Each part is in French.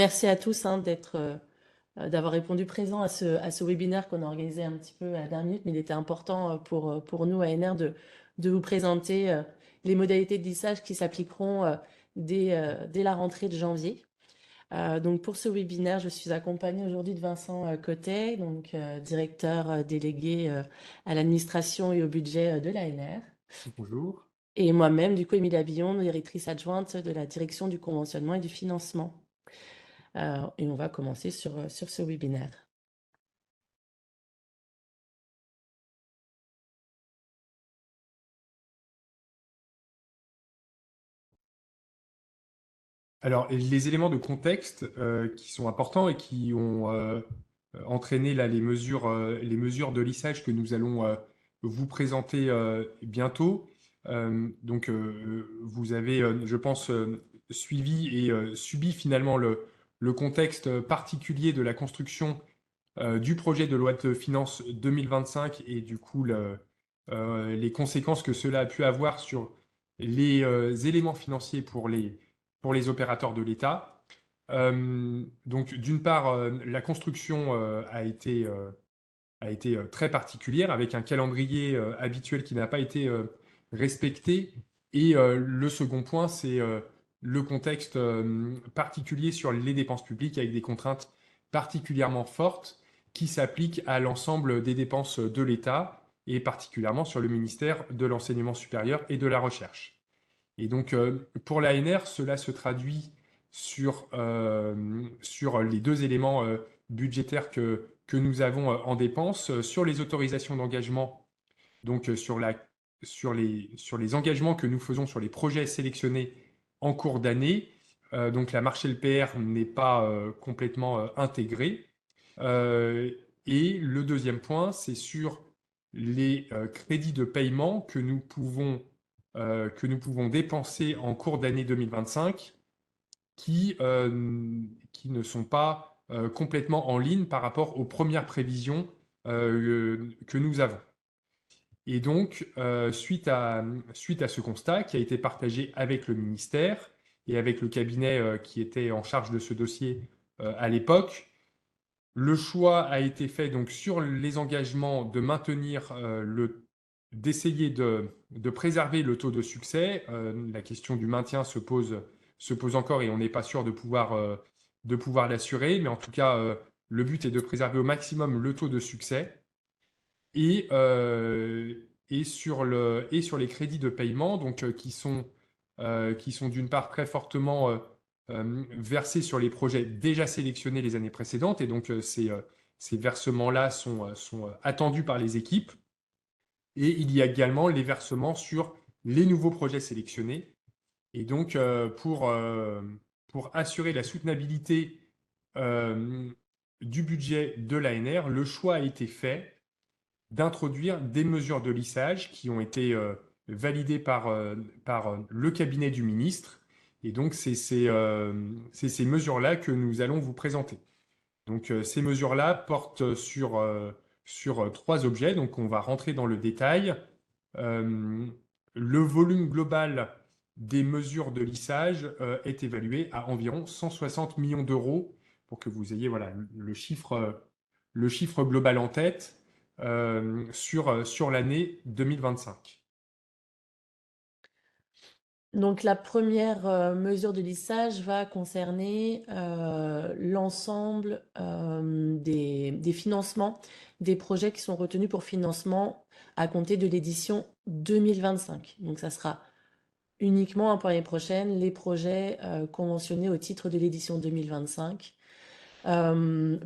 Merci à tous d'avoir répondu présent à ce webinaire qu'on a organisé un petit peu à la dernière minute, mais il était important pour nous, ANR, de vous présenter les modalités de lissage qui s'appliqueront dès la rentrée de janvier. Donc pour ce webinaire, je suis accompagnée aujourd'hui de Vincent Cotet, donc directeur délégué à l'administration et au budget de l'ANR. Bonjour. Et moi-même, du coup, Émilie Abillon, directrice adjointe de la direction du conventionnement et du financement. Et on va commencer sur ce webinaire. Alors, les éléments de contexte qui sont importants et qui ont entraîné là, les mesures de lissage que nous allons vous présenter bientôt. Vous avez, je pense, suivi et subi finalement le contexte particulier de la construction du projet de loi de finances 2025 et du coup les conséquences que cela a pu avoir sur les éléments financiers pour les opérateurs de l'État. Donc d'une part, la construction a été très particulière avec un calendrier habituel qui n'a pas été respecté. Et le second point, c'est le contexte particulier sur les dépenses publiques avec des contraintes particulièrement fortes qui s'appliquent à l'ensemble des dépenses de l'État et particulièrement sur le ministère de l'Enseignement supérieur et de la Recherche. Et donc, pour l'ANR, cela se traduit sur les deux éléments budgétaires que nous avons en dépenses, sur les autorisations d'engagement, donc sur les engagements que nous faisons sur les projets sélectionnés en cours d'année. Donc, la marché LPR n'est pas complètement intégrée. Euh, et le deuxième point, c'est sur les crédits de paiement que nous pouvons dépenser en cours d'année 2025 qui ne sont pas complètement en ligne par rapport aux premières prévisions que nous avons. Et donc, suite à ce constat qui a été partagé avec le ministère et avec le cabinet qui était en charge de ce dossier à l'époque, le choix a été fait donc sur les engagements de maintenir d'essayer de préserver le taux de succès. La question du maintien se pose encore et on n'est pas sûr de pouvoir l'assurer, mais en tout cas, le but est de préserver au maximum le taux de succès. Et, et sur les crédits de paiement, donc, qui sont d'une part très fortement versés sur les projets déjà sélectionnés les années précédentes. Et donc, ces versements-là sont attendus par les équipes. Et il y a également les versements sur les nouveaux projets sélectionnés. Et donc, pour assurer la soutenabilité euh, du budget de l'ANR, le choix a été fait d'introduire des mesures de lissage qui ont été validées par le cabinet du ministre. Et donc, c'est ces mesures-là que nous allons vous présenter. Donc, ces mesures-là portent sur trois objets. Donc, on va rentrer dans le détail. Euh, le volume global des mesures de lissage est évalué à environ 160 millions d'euros pour que vous ayez voilà, le chiffre global en tête sur l'année 2025. Donc la première mesure de lissage va concerner l'ensemble des financements des projets qui sont retenus pour financement à compter de l'édition 2025. Donc ça sera uniquement pour l'année prochaine les projets conventionnés au titre de l'édition 2025.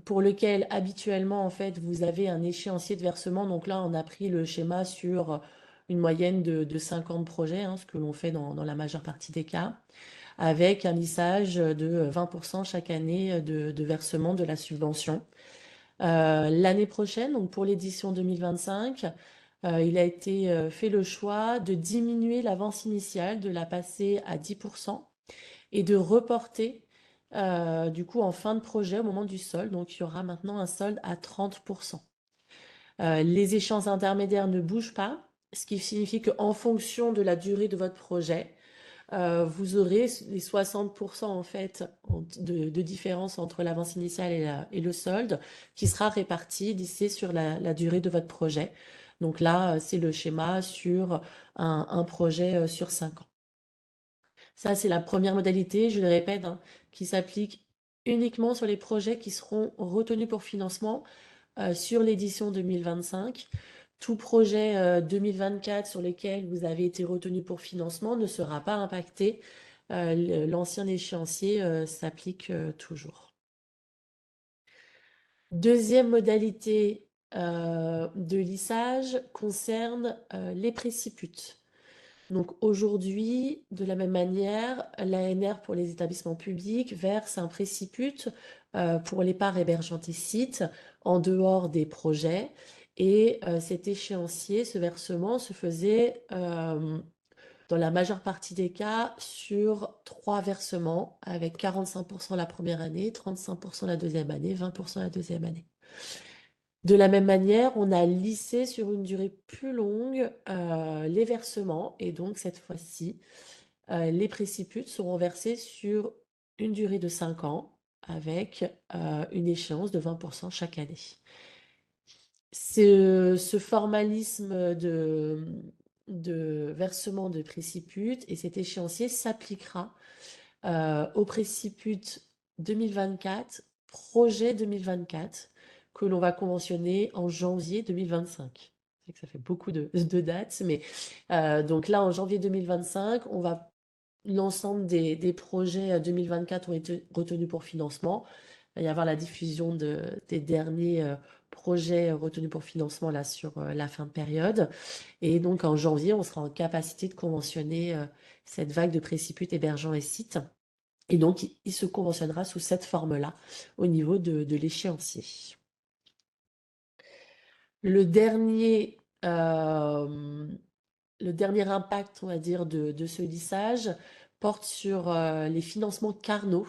Pour lequel habituellement en fait vous avez un échéancier de versement. Donc là on a pris le schéma sur une moyenne de 50 projets, hein, ce que l'on fait dans la majeure partie des cas, avec un lissage de 20% chaque année de versement de la subvention. L'année prochaine, donc pour l'édition 2025, il a été fait le choix de diminuer l'avance initiale, de la passer à 10% et de reporter du coup en fin de projet au moment du solde. Donc il y aura maintenant un solde à 30%. Les échéances intermédiaires ne bougent pas, ce qui signifie qu'en fonction de la durée de votre projet, vous aurez les 60% en fait de différence entre l'avance initiale et le solde qui sera réparti d'ici sur la durée de votre projet. Donc là, c'est le schéma sur un projet sur 5 ans. Ça, c'est la première modalité, je le répète, hein, qui s'applique uniquement sur les projets qui seront retenus pour financement sur l'édition 2025. Tout projet 2024 sur lequel vous avez été retenu pour financement ne sera pas impacté. L'ancien échéancier s'applique toujours. Deuxième modalité de lissage concerne les préciputes. Donc aujourd'hui, de la même manière, l'ANR pour les établissements publics verse un préciput pour les parts hébergeantes et sites en dehors des projets. Et cet échéancier, ce versement se faisait dans la majeure partie des cas sur 3 versements avec 45% la première année, 35% la deuxième année, 20% la deuxième année. De la même manière, on a lissé sur une durée plus longue les versements et donc cette fois-ci, les préciputes seront versés sur une durée de 5 ans avec une échéance de 20% chaque année. Ce formalisme de versement de préciputes et cet échéancier s'appliquera au préciput 2024, projet 2024, que l'on va conventionner en janvier 2025. C'est que ça fait beaucoup de dates, mais donc là, en janvier 2025, l'ensemble des projets 2024 ont été retenus pour financement. Il va y avoir la diffusion des derniers projets retenus pour financement là sur la fin de période. Et donc en janvier, on sera en capacité de conventionner cette vague de préciputes hébergeants et sites. Et donc, il se conventionnera sous cette forme-là au niveau de l'échéancier. Le dernier impact, on va dire, de ce lissage porte sur les financements Carnot.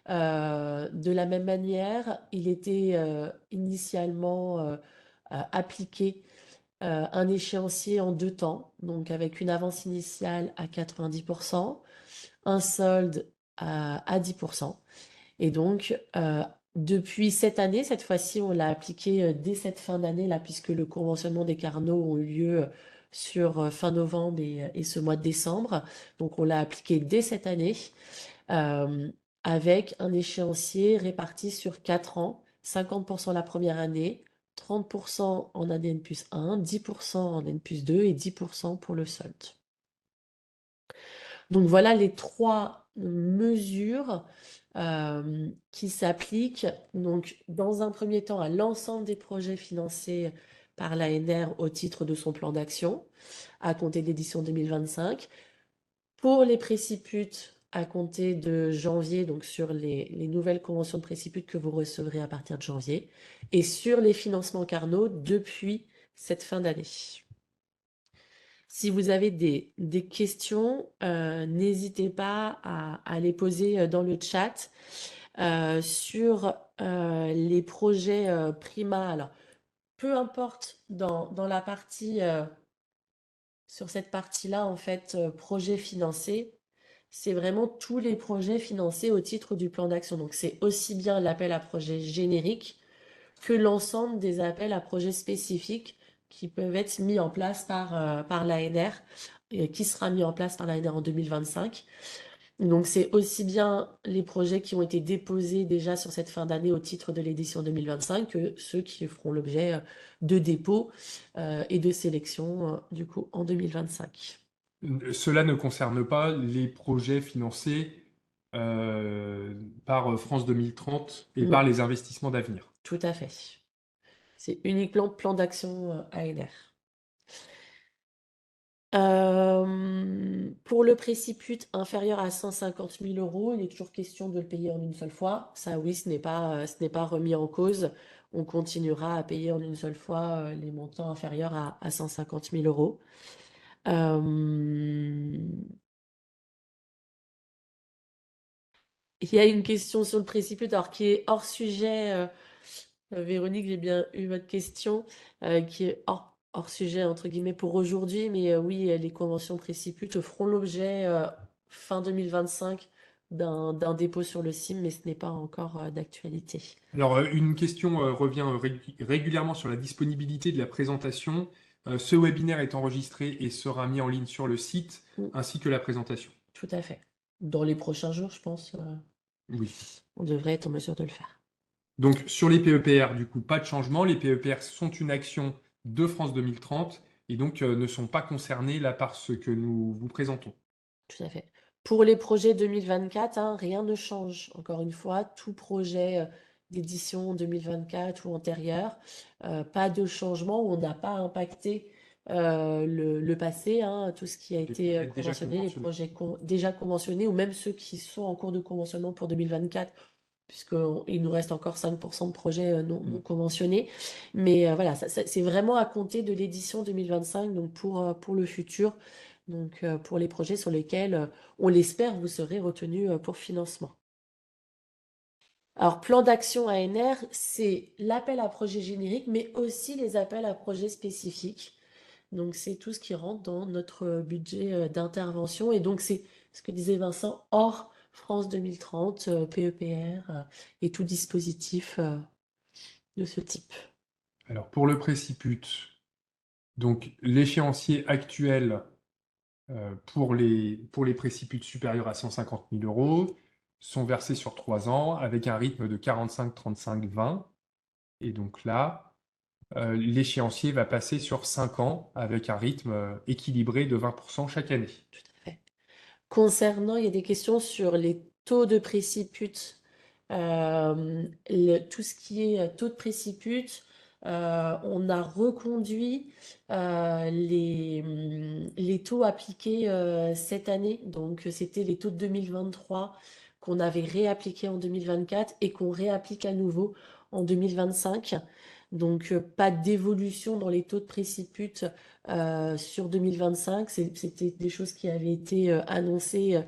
De la même manière, il était initialement appliqué un échéancier en 2 temps, donc avec une avance initiale à 90%, un solde à 10%. Et donc, depuis cette année, cette fois-ci, on l'a appliqué dès cette fin d'année, là, puisque le conventionnement des Carnot ont eu lieu sur fin novembre et ce mois de décembre. Donc, on l'a appliqué dès cette année, avec un échéancier réparti sur 4 ans, 50% la première année, 30% en année N+1, 10% en N+2 et 10% pour le solde. Donc voilà les 3 mesures qui s'appliquent donc dans un premier temps à l'ensemble des projets financés par l'ANR au titre de son plan d'action à compter de l'édition 2025. Pour les préciputes à compter de janvier, donc sur les nouvelles conventions de préciputes que vous recevrez à partir de janvier, et sur les financements Carnot depuis cette fin d'année. Si vous avez des questions, n'hésitez pas à les poser dans le chat sur les projets Prima. Alors, peu importe dans la partie, sur cette partie-là, en fait, projet financé, c'est vraiment tous les projets financés au titre du plan d'action. Donc, c'est aussi bien l'appel à projet générique que l'ensemble des appels à projets spécifiques qui peuvent être mis en place par l'ANR, qui sera mis en place par l'ANR en 2025. Donc c'est aussi bien les projets qui ont été déposés déjà sur cette fin d'année au titre de l'édition 2025 que ceux qui feront l'objet de dépôt et de sélection du coup en 2025. Cela ne concerne pas les projets financés par France 2030 et par Non, les investissements d'avenir. tout à fait. C'est uniquement plan d'action ANR. Pour le préciput inférieur à 150 000 €, il est toujours question de le payer en une seule fois. Ça, oui, ce n'est pas remis en cause. On continuera à payer en une seule fois les montants inférieurs à 150 000 €. Il y a une question sur le préciput, alors qui est hors sujet. Véronique, j'ai bien eu votre question, qui est hors sujet, entre guillemets, pour aujourd'hui. Mais oui, les conventions préciputes feront l'objet fin 2025 d'un dépôt sur le CIM, mais ce n'est pas encore d'actualité. Alors, une question revient régulièrement sur la disponibilité de la présentation. Ce webinaire est enregistré et sera mis en ligne sur le site, Mm, ainsi que la présentation. tout à fait. Dans les prochains jours, je pense, Oui. on devrait être en mesure de le faire. Donc, sur les PEPR, du coup, pas de changement. Les PEPR sont une action de France 2030 et donc ne sont pas concernés là par ce que nous vous présentons. Tout à fait. Pour les projets 2024, hein, rien ne change. Encore une fois, tout projet d'édition 2024 ou antérieur, pas de changement où on n'a pas impacté le passé, hein, tout ce qui a Les été projets déjà conventionné, les conventionnés. projets déjà conventionnés ou même ceux qui sont en cours de conventionnement pour 2024, puisqu'il nous reste encore 5% de projets non conventionnés. Mais voilà, c'est vraiment à compter de l'édition 2025, donc pour le futur. Donc, pour les projets sur lesquels, on l'espère, vous serez retenu pour financement. Alors, plan d'action ANR, c'est l'appel à projet générique, mais aussi les appels à projets spécifiques. Donc, c'est tout ce qui rentre dans notre budget d'intervention. Et donc, c'est ce que disait Vincent, hors France 2030, PEPR et tout dispositif de ce type. Alors, pour le préciput, donc l'échéancier actuel pour les préciputes supérieurs à 150 000 euros sont versés sur 3 ans avec un rythme de 45, 35, 20. Et donc là, l'échéancier va passer sur 5 ans avec un rythme équilibré de 20% chaque année. Tout à fait. Concernant, il y a des questions sur les taux de préciput. Tout ce qui est taux de préciput, on a reconduit les taux appliqués cette année. Donc, c'était les taux de 2023 qu'on avait réappliqués en 2024 et qu'on réapplique à nouveau en 2025. Donc, pas d'évolution dans les taux de préciput sur 2025. C'était des choses qui avaient été annoncées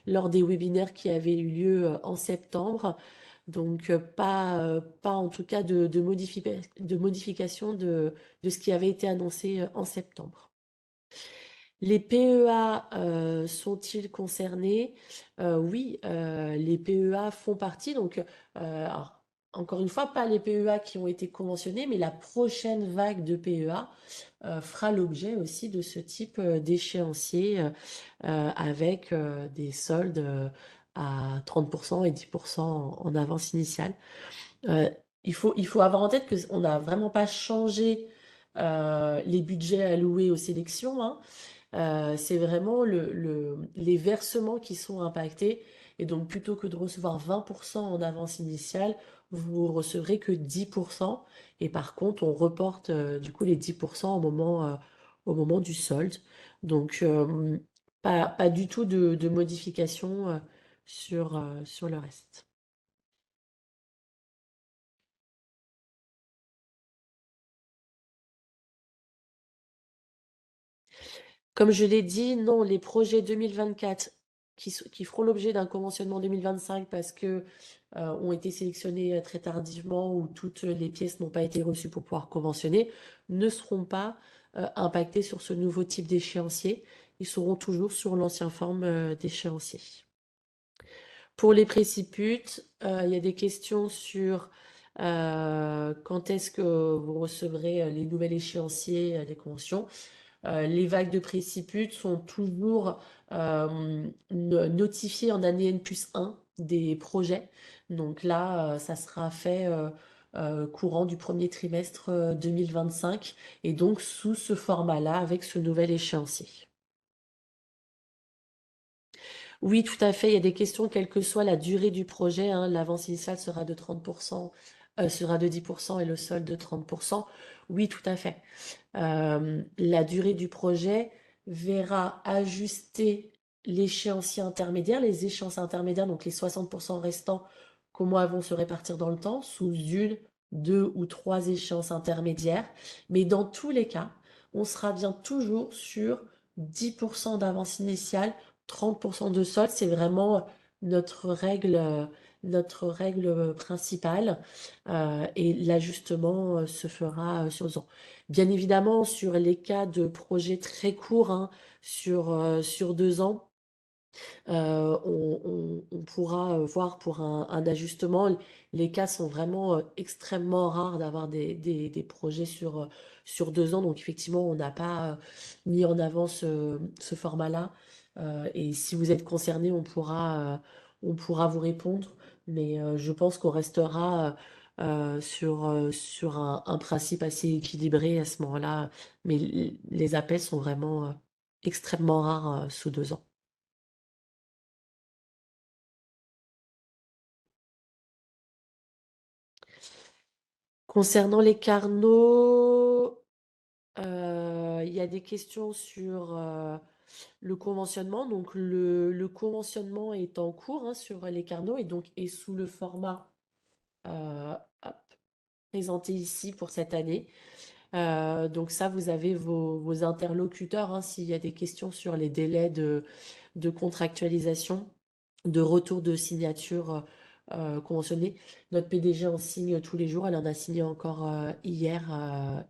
lors des webinaires qui avaient eu lieu en septembre. Donc, pas en tout cas de modification de ce qui avait été annoncé en septembre. Les PEA sont-ils concernés? Oui, les PEA font partie. Donc, alors, encore une fois, pas les PEA qui ont été conventionnés, mais la prochaine vague de PEA fera l'objet aussi de ce type d'échéancier avec des soldes à 30% et 10% en avance initiale. Euh, il faut avoir en tête qu'on n'a vraiment pas changé les budgets alloués aux sélections, hein. C'est vraiment les versements qui sont impactés. Et donc, plutôt que de recevoir 20% en avance initiale, vous recevrez que 10%. Et par contre, on reporte du coup les 10% au moment du solde. Donc, pas du tout de modification sur le reste. Comme je l'ai dit, non, les projets 2024 qui feront l'objet d'un conventionnement 2025 parce que ont été sélectionnés très tardivement ou toutes les pièces n'ont pas été reçues pour pouvoir conventionner, ne seront pas impactés sur ce nouveau type d'échéancier. Ils seront toujours sur l'ancien forme d'échéancier. Pour les préciputes, il y a des questions sur quand est-ce que vous recevrez les nouvelles échéanciers des conventions. Les vagues de préciput sont toujours notifiées en année N+1 des projets. Donc là, ça sera fait courant du premier trimestre 2025 et donc sous ce format-là avec ce nouvel échéancier. Oui, tout à fait. Il y a des questions, quelle que soit la durée du projet, hein, l'avance initiale sera de 30%, sera de 10% et le solde de 30%. Oui, tout à fait. La durée du projet verra ajuster l'échéancier intermédiaire, les échéances intermédiaires, donc les 60% restants, comment elles vont se répartir dans le temps, sous une, deux ou trois échéances intermédiaires. Mais dans tous les cas, on sera bien toujours sur 10% d'avance initiale, 30% de solde. C'est vraiment notre règle principale. Et l'ajustement se fera sur 2 ans. Bien évidemment, sur les cas de projets très courts, hein, sur 2 ans, On pourra voir pour un ajustement. Les cas sont vraiment extrêmement rares d'avoir des projets sur 2 ans. Donc effectivement, on n'a pas mis en avant ce format-là. Et si vous êtes concerné, on pourra vous répondre. Mais je pense qu'on restera sur un principe assez équilibré à ce moment-là. Mais les appels sont vraiment extrêmement rares sous 2 ans. Concernant les Carnot, il y a des questions sur le conventionnement. Donc, le conventionnement est en cours hein, sur les Carnot et donc est sous le format euh, hop, présenté ici pour cette année. Donc ça, vous avez vos interlocuteurs hein, s'il y a des questions sur les délais de contractualisation, de retour de signature conventionnée. Notre PDG en signe tous les jours. Elle en a signé encore hier.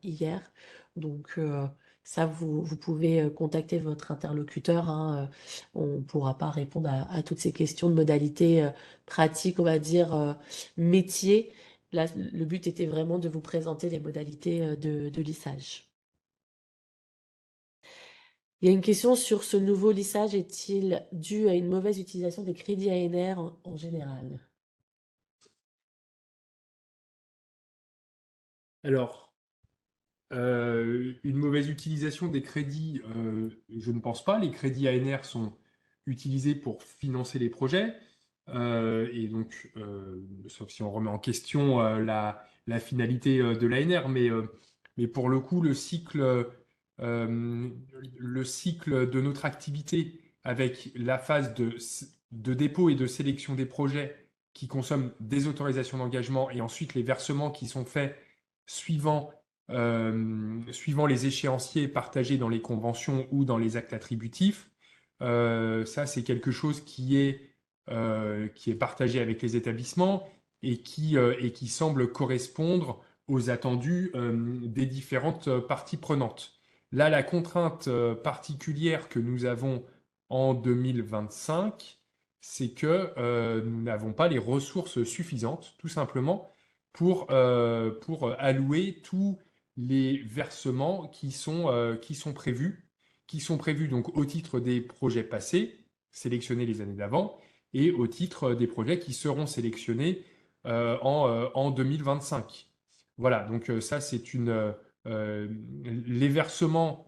Donc ça, vous pouvez contacter votre interlocuteur, hein. On ne pourra pas répondre à toutes ces questions de modalités pratiques, on va dire, métier. Là, le but était vraiment de vous présenter les modalités de lissage. Il y a une question sur ce nouveau lissage est-il dû à une mauvaise utilisation des crédits ANR en général? Alors, une mauvaise utilisation des crédits, je ne pense pas. Les crédits ANR sont utilisés pour financer les projets. Et donc, sauf si on remet en question la finalité de l'ANR, mais pour le coup, le cycle de notre activité avec la phase de dépôt et de sélection des projets qui consomment des autorisations d'engagement et ensuite les versements qui sont faits suivant suivant les échéanciers partagés dans les conventions ou dans les actes attributifs. Ça, c'est quelque chose qui est partagé avec les établissements et qui semble correspondre aux attendus des différentes parties prenantes. Là, la contrainte particulière que nous avons en 2025, c'est que nous n'avons pas les ressources suffisantes, tout simplement, pour allouer tous les versements qui sont prévus donc au titre des projets passés, sélectionnés les années d'avant, et au titre des projets qui seront sélectionnés en 2025. Voilà, donc ça les versements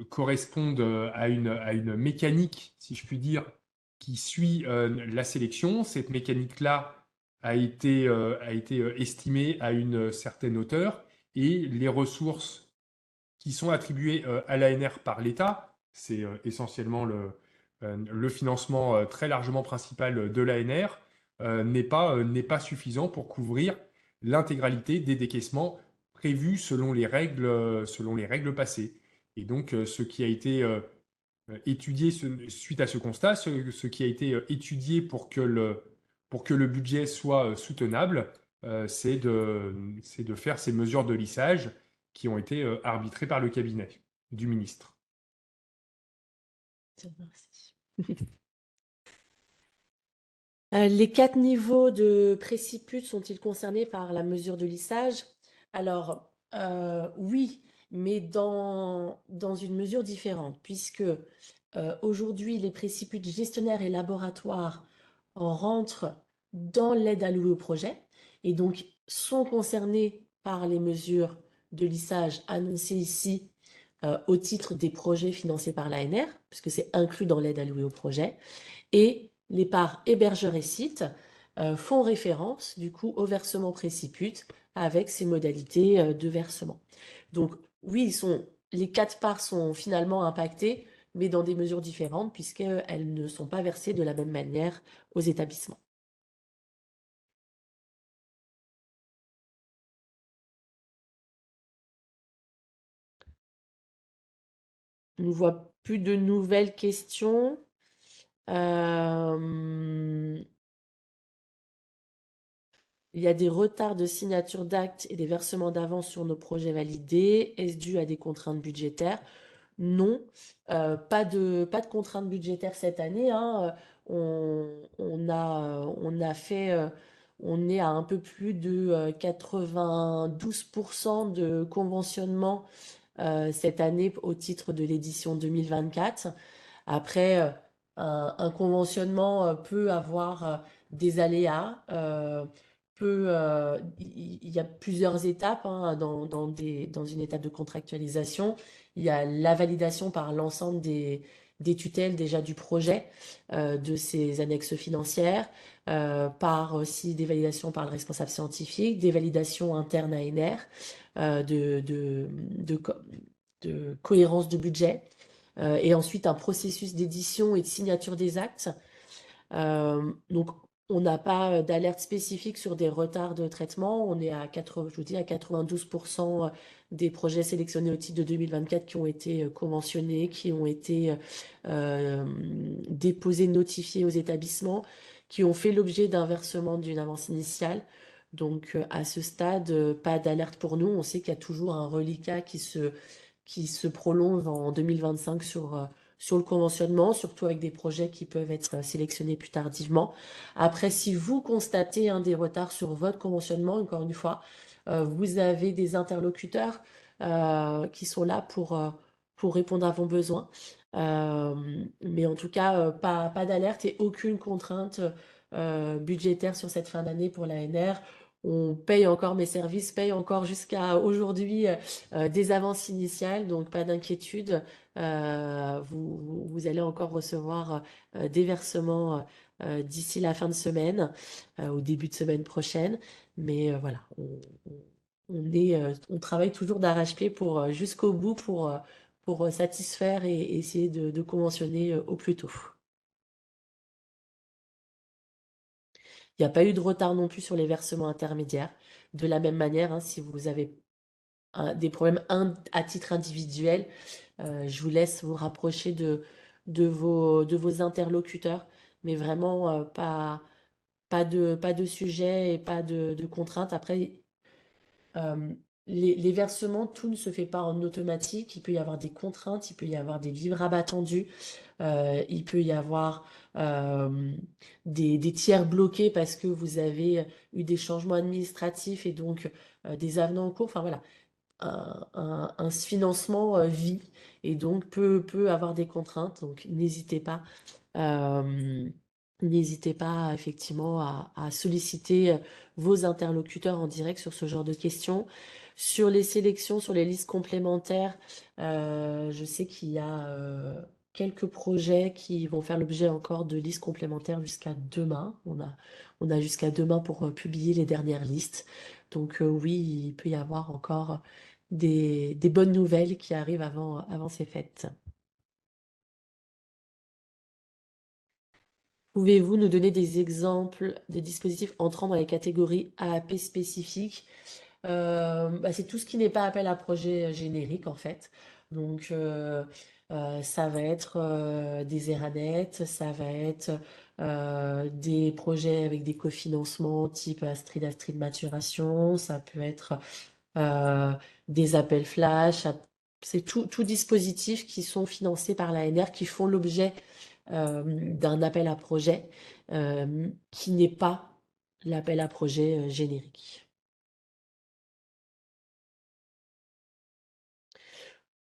correspondent à une mécanique, si je puis dire, qui suit la sélection. Cette mécanique-là a été estimée à une certaine hauteur et les ressources qui sont attribuées à l'ANR par l'État, c'est essentiellement le financement très largement principal de l'ANR, n'est pas suffisant pour couvrir l'intégralité des décaissements prévus selon les règles passées. Et donc, ce qui a été étudié suite à ce constat, ce qui a été étudié pour que le budget soit soutenable, c'est de faire ces mesures de lissage qui ont été arbitrées par le cabinet du ministre. Merci. Les 4 niveaux de préciput sont-ils concernés par la mesure de lissage? Alors, oui, mais dans une mesure différente, puisque aujourd'hui, les préciputs gestionnaires et laboratoires rentrent dans l'aide allouée au projet et donc sont concernés par les mesures de lissage annoncées ici au titre des projets financés par l'ANR, puisque c'est inclus dans l'aide allouée au projet. Et les parts hébergeurs et sites font référence du coup au versement préciput avec ses modalités de versement. Donc oui, les 4 parts sont finalement impactées, mais dans des mesures différentes puisqu'elles ne sont pas versées de la même manière aux établissements. On ne voit plus de nouvelles questions. Il y a des retards de signature d'actes et des versements d'avance sur nos projets validés. Est-ce dû à des contraintes budgétaires? non. Pas de contraintes budgétaires cette année, hein. On a fait, on est à un peu plus de 92% de conventionnement cette année au titre de l'édition 2024. Après, un conventionnement peut avoir des aléas, il y a plusieurs étapes hein, dans une étape de contractualisation. Il y a la validation par l'ensemble des tutelles déjà du projet, de ses annexes financières, par aussi des validations par le responsable scientifique, des validations internes à NR, de cohérence de budget, et ensuite un processus d'édition et de signature des actes. Donc, on n'a pas d'alerte spécifique sur des retards de traitement. On est à 80, je vous dis, à 92% des projets sélectionnés au titre de 2024 qui ont été conventionnés, qui ont été déposés, notifiés aux établissements, qui ont fait l'objet d'un versement d'une avance initiale. Donc, à ce stade, pas d'alerte pour nous. On sait qu'il y a toujours un reliquat qui se prolonge en 2025 sur le conventionnement, surtout avec des projets qui peuvent être sélectionnés plus tardivement. Après, si vous constatez des retards sur votre conventionnement, encore une fois, vous avez des interlocuteurs qui sont là pour répondre à vos besoins. Mais en tout cas, pas d'alerte et aucune contrainte budgétaire sur cette fin d'année pour l'ANR. On paye encore, mes services payent encore jusqu'à aujourd'hui des avances initiales, donc pas d'inquiétude. Vous allez encore recevoir des versements d'ici la fin de semaine, au début de semaine prochaine. Mais voilà, on travaille toujours d'arrache-pied pour jusqu'au bout pour satisfaire et essayer de conventionner au plus tôt. Il n'y a pas eu de retard non plus sur les versements intermédiaires. De la même manière, hein, si vous avez des problèmes à titre individuel, je vous laisse vous rapprocher de vos interlocuteurs, mais vraiment pas de sujet et pas de contraintes. Après, euh, les versements, tout ne se fait pas en automatique. Il peut y avoir des contraintes, il peut y avoir des livrables attendus, il peut y avoir des tiers bloqués parce que vous avez eu des changements administratifs et donc des avenants en cours. Enfin voilà, un financement vit et donc peut avoir des contraintes. Donc euh, n'hésitez pas effectivement à solliciter vos interlocuteurs en direct sur ce genre de questions. Sur les sélections, sur les listes complémentaires, je sais qu'il y a quelques projets qui vont faire l'objet encore de listes complémentaires jusqu'à demain. On a jusqu'à demain pour publier les dernières listes. Donc oui, il peut y avoir encore des bonnes nouvelles qui arrivent avant ces fêtes. Pouvez-vous nous donner des exemples de dispositifs entrant dans les catégories AAP spécifiques? Bah, c'est tout ce qui n'est pas appel à projet générique en fait. Donc ça va être des ERANET, ça va être des projets avec des cofinancements type Astrid Maturation, ça peut être euh, des appels flash, c'est tout dispositif qui sont financés par l'ANR qui font l'objet d'un appel à projet qui n'est pas l'appel à projet générique.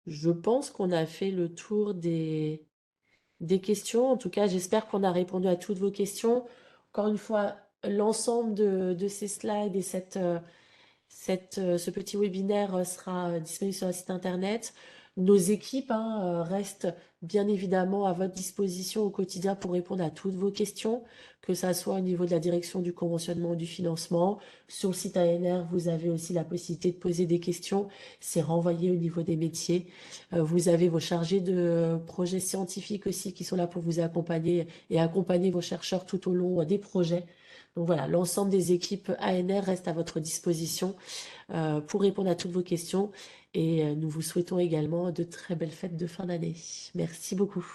Je pense qu'on a fait le tour des questions. En tout cas, j'espère qu'on a répondu à toutes vos questions. Encore une fois, l'ensemble de ces slides et ce petit webinaire sera disponible sur le site internet. Nos équipes restent bien évidemment à votre disposition au quotidien pour répondre à toutes vos questions, que ça soit au niveau de la direction du conventionnement ou du financement. Sur le site ANR, vous avez aussi la possibilité de poser des questions. C'est renvoyé au niveau des métiers. Vous avez vos chargés de projets scientifiques aussi qui sont là pour vous accompagner et accompagner vos chercheurs tout au long des projets. Donc voilà, l'ensemble des équipes ANR reste à votre disposition pour répondre à toutes vos questions et nous vous souhaitons également de très belles fêtes de fin d'année. Merci beaucoup.